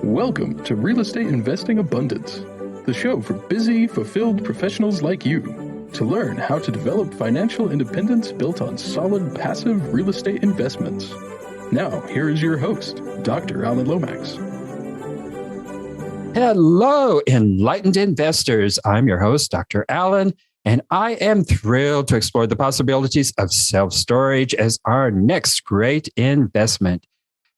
Welcome to Real Estate Investing Abundance, the show for busy, fulfilled professionals like you to learn how to develop financial independence built on solid, passive real estate investments. Now, here is your host, Dr. Alan Lomax. Hello, enlightened investors. I'm your host, Dr. Alan, and I am thrilled to explore the possibilities of self-storage as our next great investment.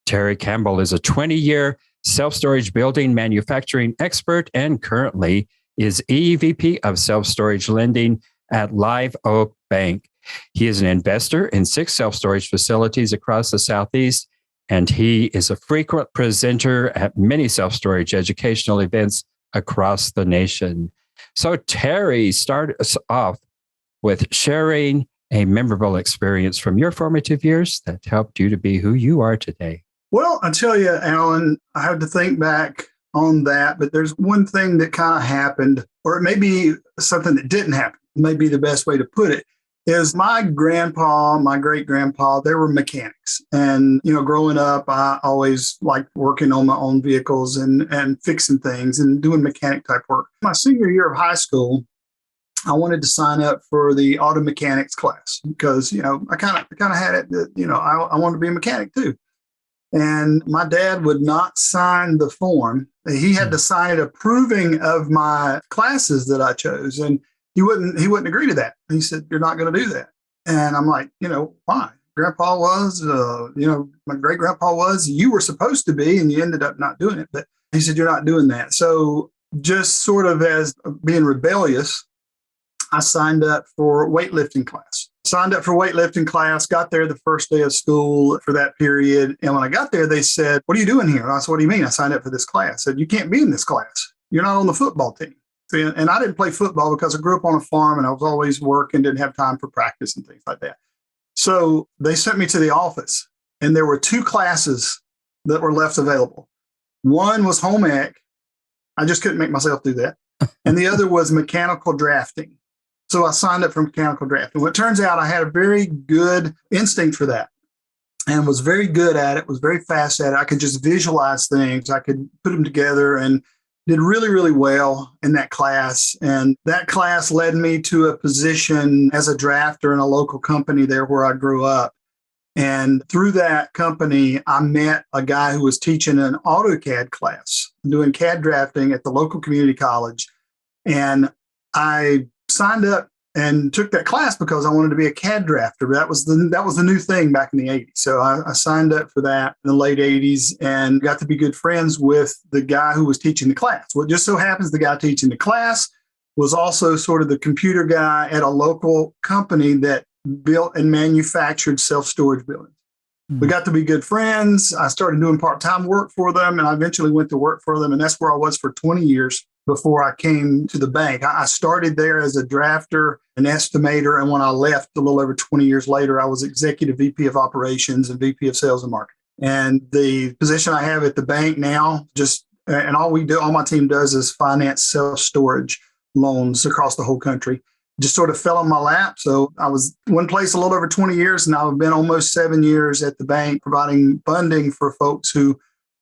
Terry Campbell is a 20-year self-storage building manufacturing expert and currently is EVP of Self-Storage Lending at Live Oak Bank. He is an investor in 6 self-storage facilities across the Southeast, and he is a frequent presenter at many self-storage educational events across the nation. So Terry, start us off with sharing a memorable experience from your formative years that helped you to be who you are today. Well, I tell you, Alan, I have to think back on that, but there's one thing that kind of happened, or it may be something that didn't happen, may be the best way to put it, is my grandpa, my great-grandpa, they were mechanics. And, growing up, I always liked working on my own vehicles and fixing things and doing mechanic type work. My senior year of high school, I wanted to sign up for the auto mechanics class because, I kind of had it that, I wanted to be a mechanic too. And my dad would not sign the form. He had to sign it approving of my classes that I chose. And he wouldn't agree to that. He said, "You're not going to do that." And I'm like, why? Grandpa was, my great grandpa was, you were supposed to be, and you ended up not doing it. But he said, "You're not doing that." So just sort of as being rebellious, I signed up for weightlifting class. Got there the first day of school for that period. And when I got there, they said, "What are you doing here?" And I said, "What do you mean? I signed up for this class." I said, "You can't be in this class. You're not on the football team." And I didn't play football because I grew up on a farm and I was always working, didn't have time for practice and things like that. So they sent me to the office and there were 2 classes that were left available. One was home ec. I just couldn't make myself do that. And the other was mechanical drafting. So I signed up for mechanical drafting. Well, it turns out I had a very good instinct for that and was very good at it, was very fast at it. I could just visualize things. I could put them together and did really, really well in that class. And that class led me to a position as a drafter in a local company there where I grew up. And through that company, I met a guy who was teaching an AutoCAD class, doing CAD drafting at the local community college. And I signed up and took that class because I wanted to be a CAD drafter. That was the new thing back in the 80s. So I signed up for that in the late 80s and got to be good friends with the guy who was teaching the class. Well, it just so happens the guy teaching the class was also sort of the computer guy at a local company that built and manufactured self-storage buildings. Mm-hmm. We got to be good friends. I started doing part-time work for them, and I eventually went to work for them. And that's where I was for 20 years. Before I came to the bank. I started there as a drafter, an estimator, and when I left a little over 20 years later, I was executive VP of operations and VP of sales and marketing. And the position I have at the bank now, and all my team does is finance self-storage loans across the whole country. Just sort of fell on my lap. So I was one place a little over 20 years, and I've been almost 7 years at the bank providing funding for folks who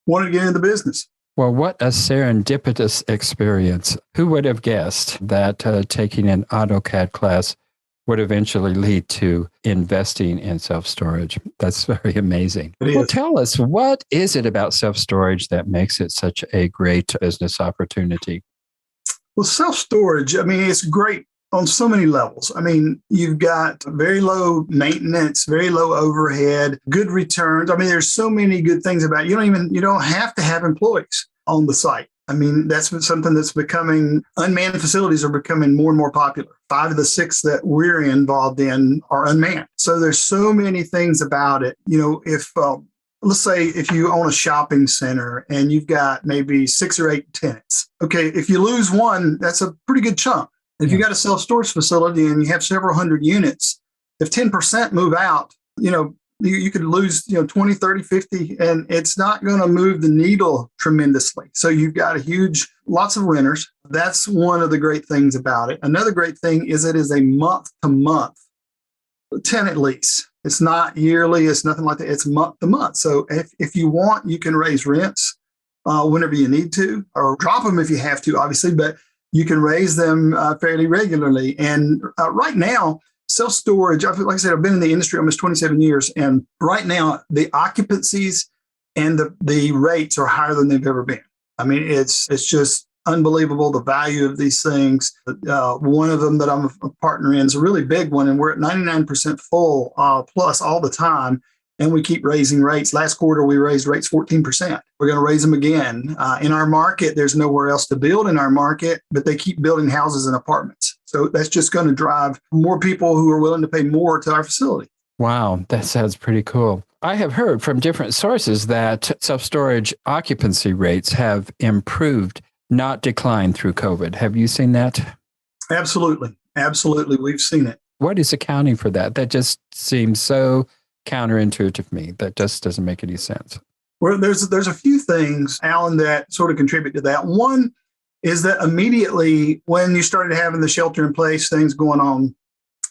wanted to get into the business. Well, what a serendipitous experience. Who would have guessed that taking an AutoCAD class would eventually lead to investing in self-storage? That's very amazing. Well, tell us, what is it about self-storage that makes it such a great business opportunity? Well, self-storage, it's great on so many levels. You've got very low maintenance, very low overhead, good returns. There's so many good things about it. You don't have to have employees on the site. That's something that's becoming, unmanned facilities are becoming more and more popular. 5 of the 6 that we're involved in are unmanned. So there's so many things about it. Let's say if you own a shopping center and you've got maybe 6 or 8 tenants. Okay, if you lose one, that's a pretty good chunk. If you got a self-storage facility and you have several hundred units, if 10% move out, you could lose, 20, 30, 50, and it's not going to move the needle tremendously. So you've got lots of renters. That's one of the great things about it. Another great thing is it is a month-to-month tenant lease. It's not yearly. It's nothing like that. It's month to month. So if you want, you can raise rents whenever you need to, or drop them if you have to, obviously, but you can raise them fairly regularly. And right now, self-storage, like I said, I've been in the industry almost 27 years. And right now, the occupancies and the rates are higher than they've ever been. I mean, it's just unbelievable, the value of these things. One of them that I'm a partner in is a really big one, and we're at 99% full plus all the time. And we keep raising rates. Last quarter, we raised rates 14%. We're going to raise them again. In our market, there's nowhere else to build in our market, but they keep building houses and apartments. So that's just going to drive more people who are willing to pay more to our facility. Wow, that sounds pretty cool. I have heard from different sources that self-storage occupancy rates have improved, not declined through COVID. Have you seen that? Absolutely. Absolutely. We've seen it. What is accounting for that? That just seems so counterintuitive to me. That just doesn't make any sense. Well, there's a few things, Alan, that sort of contribute to that. One is that immediately when you started having the shelter in place things going on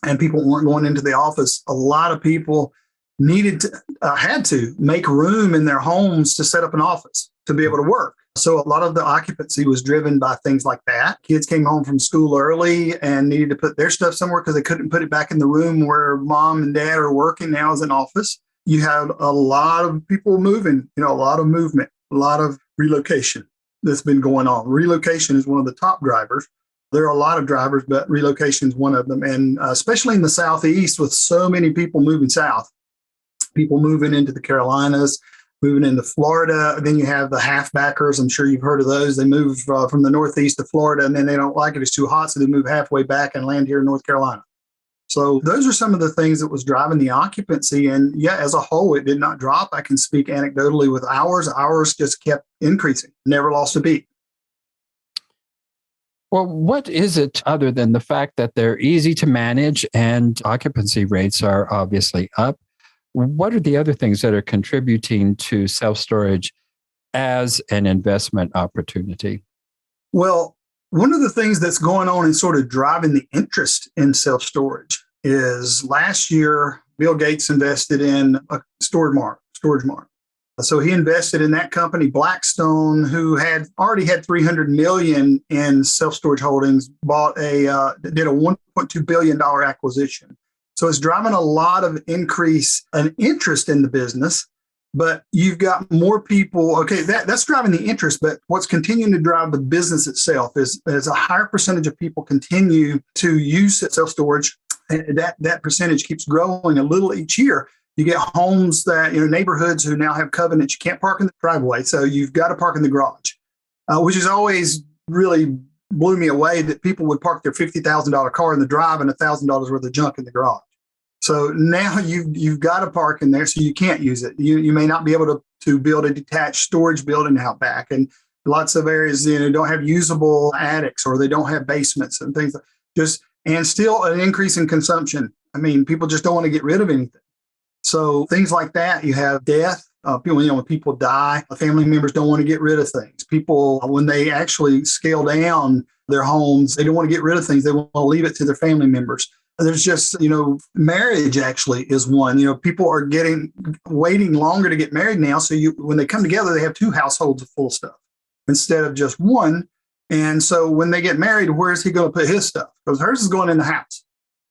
and people weren't going into the office, a lot of people had to make room in their homes to set up an office to be able to work. So a lot of the occupancy was driven by things like that. Kids came home from school early and needed to put their stuff somewhere because they couldn't put it back in the room where mom and dad are working now as an office. You had a lot of people moving, a lot of movement, a lot of relocation that's been going on. Relocation is one of the top drivers. There are a lot of drivers, but relocation is one of them. And especially in the Southeast with so many people moving south, people moving into the Carolinas, moving into Florida. Then you have the halfbackers. I'm sure you've heard of those. They move from the Northeast to Florida, and then they don't like it. It's too hot, so they move halfway back and land here in North Carolina. So those are some of the things that was driving the occupancy. And yeah, as a whole, it did not drop. I can speak anecdotally with ours. Ours just kept increasing, never lost a beat. Well, what is it other than the fact that they're easy to manage and occupancy rates are obviously up? What are the other things that are contributing to self-storage as an investment opportunity? Well, one of the things that's going on and sort of driving the interest in self-storage is last year, Bill Gates invested in a storage mart. So he invested in that company. Blackstone, who had already had $300 million in self-storage holdings, did a $1.2 billion acquisition. So it's driving a lot of increase and interest in the business, but you've got more people. Okay, that's driving the interest, but what's continuing to drive the business itself is a higher percentage of people continue to use self-storage. And that percentage keeps growing a little each year. You get homes that, neighborhoods who now have covenants. You can't park in the driveway, so you've got to park in the garage, which is always really blew me away that people would park their $50,000 car in the drive and $1,000 worth of junk in the garage. So now you've got to park in there, so you can't use it. You may not be able to build a detached storage building out back, and lots of areas don't have usable attics or they don't have basements and things. And still an increase in consumption. I mean, people just don't want to get rid of anything. So things like that. You have death. When people die, family members don't want to get rid of things. People, when they actually scale down their homes, they don't want to get rid of things. They want to leave it to their family members. There's just, marriage actually is one. People are waiting longer to get married now. So when they come together, they have two households full of stuff instead of just one. And so when they get married, where's he going to put his stuff? Because hers is going in the house.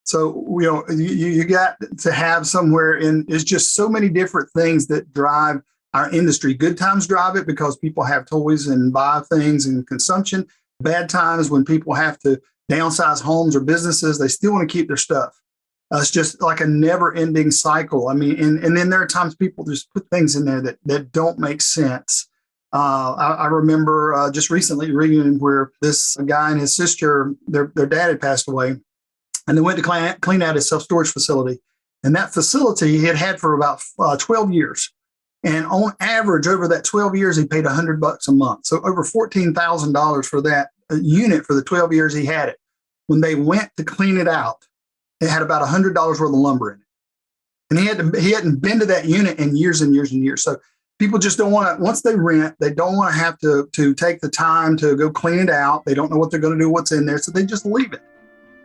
So, you got to have somewhere it's just so many different things that drive our industry. Good times drive it because people have toys and buy things and consumption. Bad times when people have to downsize homes or businesses, they still want to keep their stuff. It's just like a never ending cycle. I mean, and then there are times people just put things in there that don't make sense. I remember just recently reading where this guy and his sister, their dad had passed away, and they went to clean out his self-storage facility. And that facility he had for about 12 years. And on average, over that 12 years, he paid $100 a month. So over $14,000 for that unit for the 12 years he had it. When they went to clean it out, it had about $100 worth of lumber in it. And he hadn't been to that unit in years and years and years. So people just don't want to, once they rent, they don't want to have to take the time to go clean it out. They don't know what they're going to do, what's in there. So they just leave it.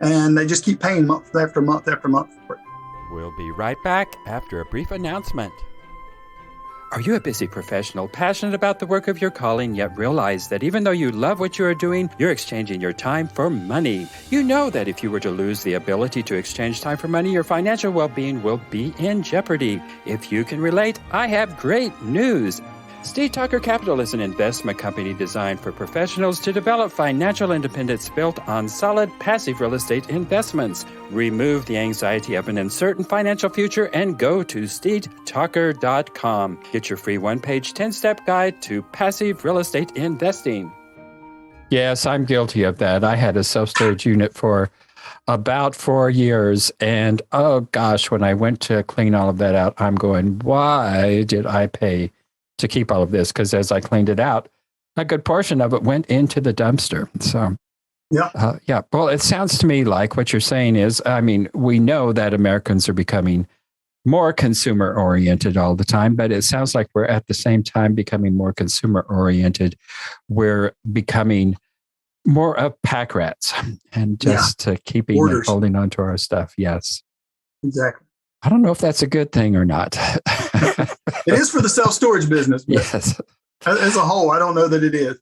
And they just keep paying month after month after month for it. We'll be right back after a brief announcement. Are you a busy professional, passionate about the work of your calling, yet realize that even though you love what you are doing, you're exchanging your time for money? You know that if you were to lose the ability to exchange time for money, your financial well-being will be in jeopardy. If you can relate, I have great news. Steve Tucker Capital is an investment company designed for professionals to develop financial independence built on solid passive real estate investments. Remove the anxiety of an uncertain financial future and go to stevetucker.com. Get your free one-page 10-step guide to passive real estate investing. Yes, I'm guilty of that. I had a self-storage unit for about 4 years. And oh gosh, when I went to clean all of that out, I'm going, why did I pay to keep all of this? Because as I cleaned it out, a good portion of it went into the dumpster. So, yeah. Well, it sounds to me like what you're saying is, I mean, we know that Americans are becoming more consumer oriented all the time, but it sounds like we're at the same time becoming more consumer oriented. We're becoming more of pack rats and just keeping and holding on to our stuff. Yes, exactly. I don't know if that's a good thing or not. It is for the self-storage business. Yes. As a whole, I don't know that it is.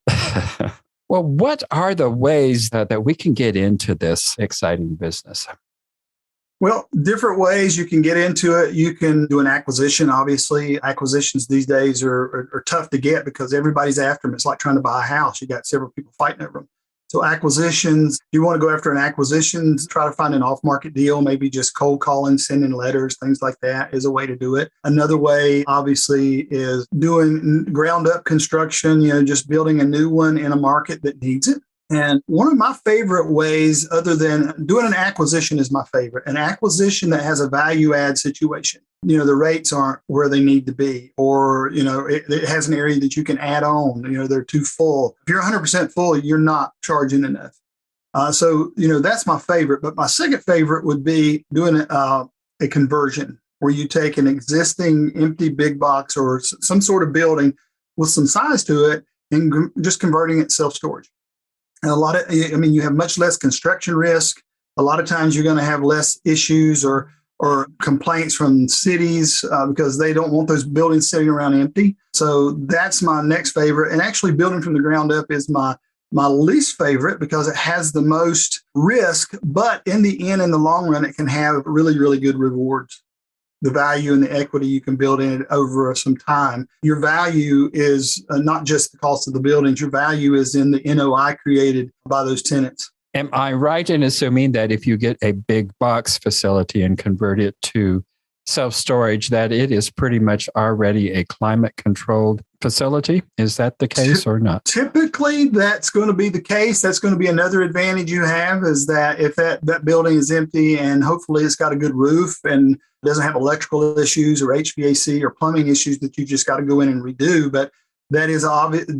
Well, what are the ways that we can get into this exciting business? Well, different ways you can get into it. You can do an acquisition. Obviously, acquisitions these days are tough to get because everybody's after them. It's like trying to buy a house. You got several people fighting over them. So acquisitions, you want to go after an acquisition, try to find an off-market deal, maybe just cold calling, sending letters, things like that is a way to do it. Another way, obviously, is doing ground-up construction, just building a new one in a market that needs it. And one of my favorite ways, other than doing an acquisition, is my favorite. An acquisition that has a value add situation. The rates aren't where they need to be, or, it has an area that you can add on. They're too full. If you're 100% full, you're not charging enough. So that's my favorite. But my second favorite would be doing a conversion where you take an existing empty big box or some sort of building with some size to it and just converting it to self-storage. And you have much less construction risk. A lot of times you're going to have less issues or complaints from cities because they don't want those buildings sitting around empty. So that's my next favorite. And actually building from the ground up is my least favorite because it has the most risk, but in the end, in the long run, it can have really, really good rewards. The value and the equity you can build in it over some time. Your value is not just the cost of the buildings. Your value is in the NOI created by those tenants. Am I right in assuming that if you get a big box facility and convert it to self-storage, that it is pretty much already a climate-controlled facility? Is that the case or not? Typically, that's going to be the case. That's going to be another advantage you have is that if that building is empty and hopefully it's got a good roof and doesn't have electrical issues or HVAC or plumbing issues that you just got to go in and redo, but that is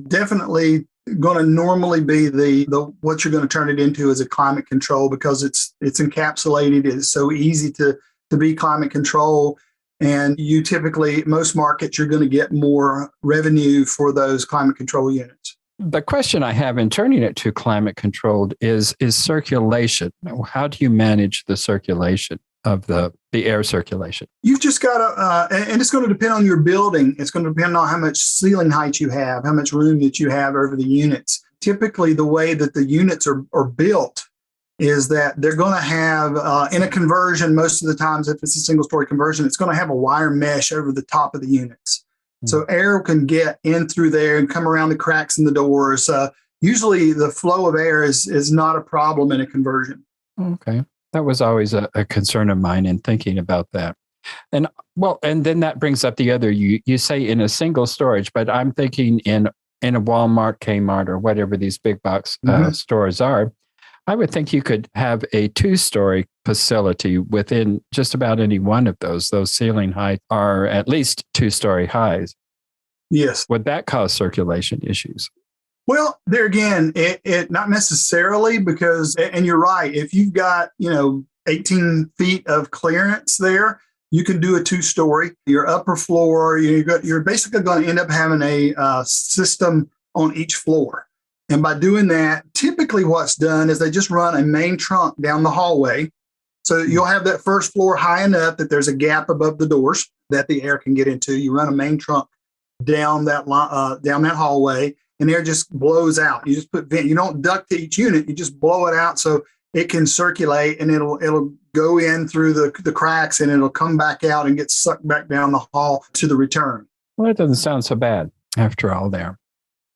definitely going to normally be the what you're going to turn it into is a climate control because it's encapsulated. It's so easy to be climate control. And you typically, most markets, you're going to get more revenue for those climate control units. The question I have in turning it to climate controlled is circulation. How do you manage the circulation of the air circulation? You've just got to, and it's going to depend on your building. It's going to depend on how much ceiling height you have, how much room that you have over the units. Typically, the way that the units are built is that they're going to have, in a conversion, most of the times, if it's a single story conversion, it's going to have a wire mesh over the top of the units. Mm-hmm. So air can get in through there and come around the cracks in the doors. Usually the flow of air is not a problem in a conversion. Okay. That was always a concern of mine in thinking about that. And then that brings up the other, you say in a single storage, but I'm thinking in a Walmart, Kmart, or whatever these big box stores are. I would think you could have a 2-story facility within just about any one of those. Those ceiling heights are at least 2-story highs. Yes. Would that cause circulation issues? Well, there again, it not necessarily because, and you're right, if you've got, 18 feet of clearance there, you can do a 2-story. Your upper floor, you're basically going to end up having a system on each floor. And by doing that, typically what's done is they just run a main trunk down the hallway. So you'll have that first floor high enough that there's a gap above the doors that the air can get into. You run a main trunk down that hallway, and air just blows out. You just put vent. You don't duct to each unit. You just blow it out so it can circulate, and it'll go in through the cracks, and it'll come back out and get sucked back down the hall to the return. Well, it doesn't sound so bad after all there.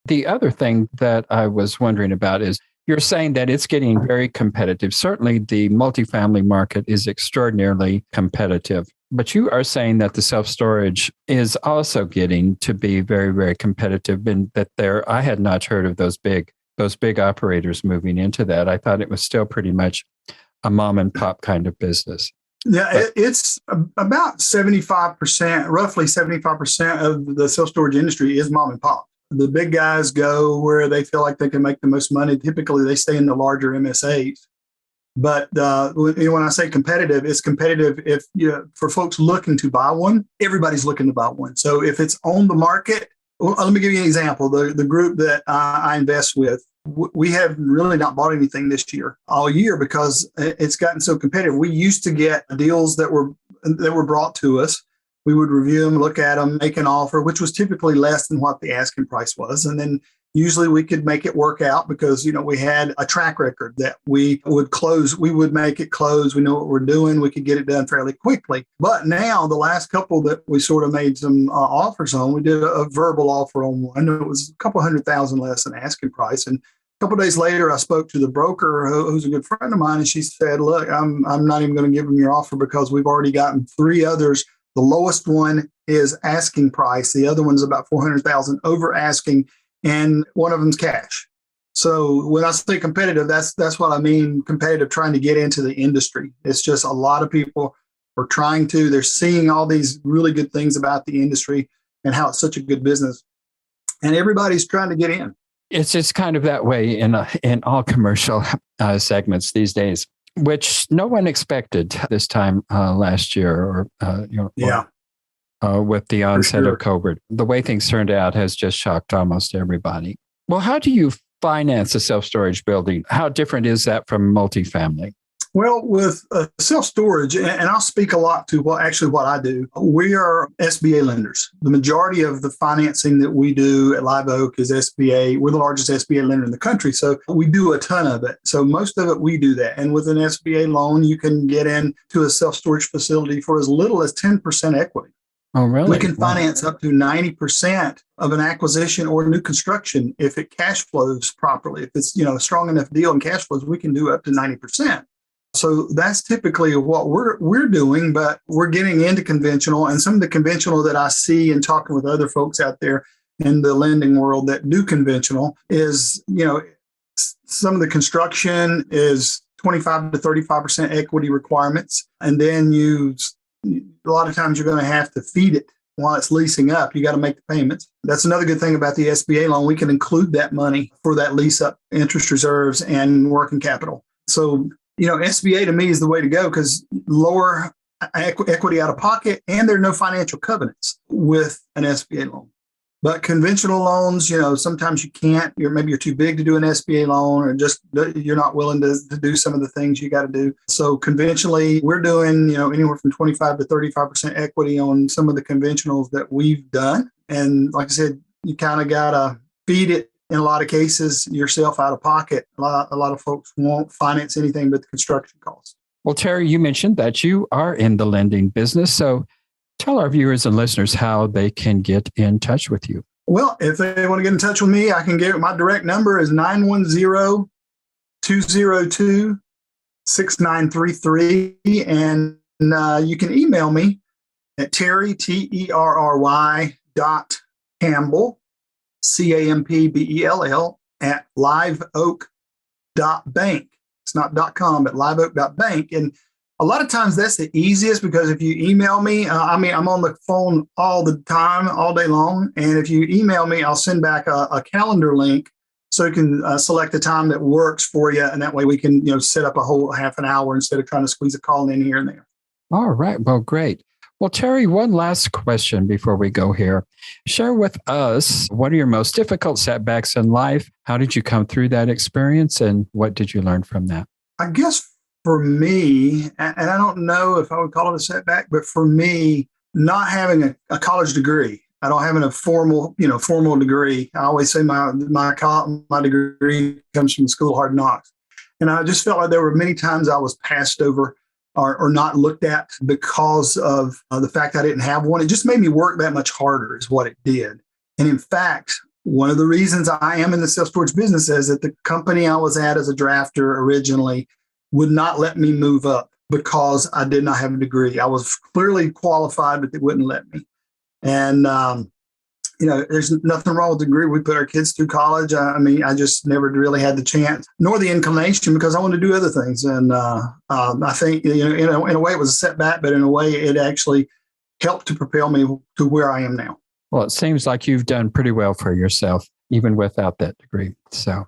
The other thing that I was wondering about is you're saying that it's getting very competitive. Certainly, the multifamily market is extraordinarily competitive. But you are saying that the self-storage is also getting to be very, very competitive, and that I had not heard of those big operators moving into that. I thought it was still pretty much a mom and pop kind of business. Yeah, it's about 75%, roughly 75% of the self-storage industry is mom and pop. The big guys go where they feel like they can make the most money. Typically, they stay in the larger MSAs. But when I say competitive, it's competitive for folks looking to buy one. Everybody's looking to buy one. So if it's on the market, well, let me give you an example. The group that I invest with, we have really not bought anything this year, all year, because it's gotten so competitive. We used to get deals that were brought to us. We would review them, look at them, make an offer, which was typically less than what the asking price was. And then usually we could make it work out because, we had a track record that we would close. We would make it close. We know what we're doing. We could get it done fairly quickly. But now the last couple that we sort of made some offers on, we did a verbal offer on one. It was a couple $100,000 less than asking price. And a couple of days later, I spoke to the broker, who's a good friend of mine, and she said, "Look, I'm not even going to give them your offer because we've already gotten 3 others. The lowest one is asking price. The other one is about $400,000 over asking, and one of them's cash." So when I say competitive, that's what I mean. Competitive, trying to get into the industry. It's just a lot of people are they're seeing all these really good things about the industry and how it's such a good business, and everybody's trying to get in. It's just kind of that way in all commercial segments these days, which no one expected this time last year, with the onset of COVID. The way things turned out has just shocked almost everybody. Well, how do you finance a self-storage building? How different is that from multifamily? Well, with self-storage, and I'll speak a lot to what I do, we are SBA lenders. The majority of the financing that we do at Live Oak is SBA. We're the largest SBA lender in the country, so we do a ton of it. So most of it, we do that. And with an SBA loan, you can get into a self-storage facility for as little as 10% equity. Oh, really? We can finance up to 90% of an acquisition or new construction if it cash flows properly. If it's a strong enough deal and cash flows, we can do up to 90%. So that's typically what we're doing, but we're getting into conventional. And some of the conventional that I see and talking with other folks out there in the lending world that do conventional is, some of the construction is 25 to 35% equity requirements. And then a lot of times you're going to have to feed it while it's leasing up. You got to make the payments. That's another good thing about the SBA loan. We can include that money for that lease up, interest reserves, and working capital. So SBA to me is the way to go because lower equity out of pocket, and there are no financial covenants with an SBA loan. But conventional loans, sometimes you can't. Maybe you're too big to do an SBA loan, or just you're not willing to do some of the things you got to do. So conventionally, we're doing anywhere from 25 to 35% equity on some of the conventionals that we've done. And like I said, you kind of got to feed it. In a lot of cases, yourself out of pocket. A lot of folks won't finance anything but the construction costs. Well, Terry, you mentioned that you are in the lending business. So tell our viewers and listeners how they can get in touch with you. Well, if they want to get in touch with me, I can give my direct number is 910-202-6933. And you can email me at Terry, Terry.Campbell, CAMPBELL at liveoak.bank. It's not .com, but liveoak.bank. And a lot of times that's the easiest because if you email me, I'm on the phone all the time, all day long. And if you email me, I'll send back a calendar link so you can select a time that works for you. And that way we can, set up a whole half an hour instead of trying to squeeze a call in here and there. All right. Well, great. Well, Terry, one last question before we go here. Share with us, what are your most difficult setbacks in life? How did you come through that experience? And what did you learn from that? I guess for me, and I don't know if I would call it a setback, but for me, not having a college degree. I don't have a formal degree. I always say my degree comes from the School of Hard Knocks. And I just felt like there were many times I was passed over or not looked at because of the fact I didn't have one. It just made me work that much harder is what it did. And in fact, one of the reasons I am in the self-storage business is that the company I was at as a drafter originally would not let me move up because I did not have a degree. I was clearly qualified, but they wouldn't let me. And, there's nothing wrong with the degree. We put our kids through college. I just never really had the chance nor the inclination because I wanted to do other things. And I think, in a way it was a setback, but in a way it actually helped to propel me to where I am now. Well, it seems like you've done pretty well for yourself, even without that degree. So,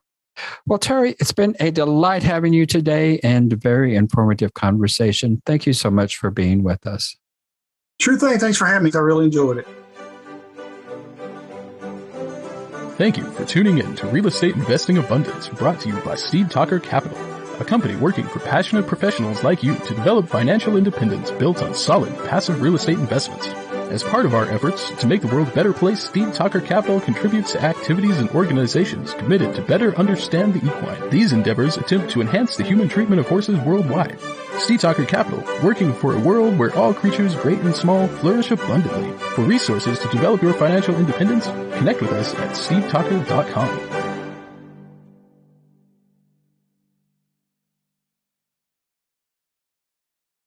well, Terry, it's been a delight having you today and a very informative conversation. Thank you so much for being with us. Sure thing. Thanks for having me. I really enjoyed it. Thank you for tuning in to Real Estate Investing Abundance, brought to you by Steve Talker Capital, a company working for passionate professionals like you to develop financial independence built on solid, passive real estate investments. As part of our efforts to make the world a better place, Steve Talker Capital contributes to activities and organizations committed to better understand the equine. These endeavors attempt to enhance the human treatment of horses worldwide. Steve Talker Capital, working for a world where all creatures, great and small, flourish abundantly. For resources to develop your financial independence, connect with us at stevetalker.com.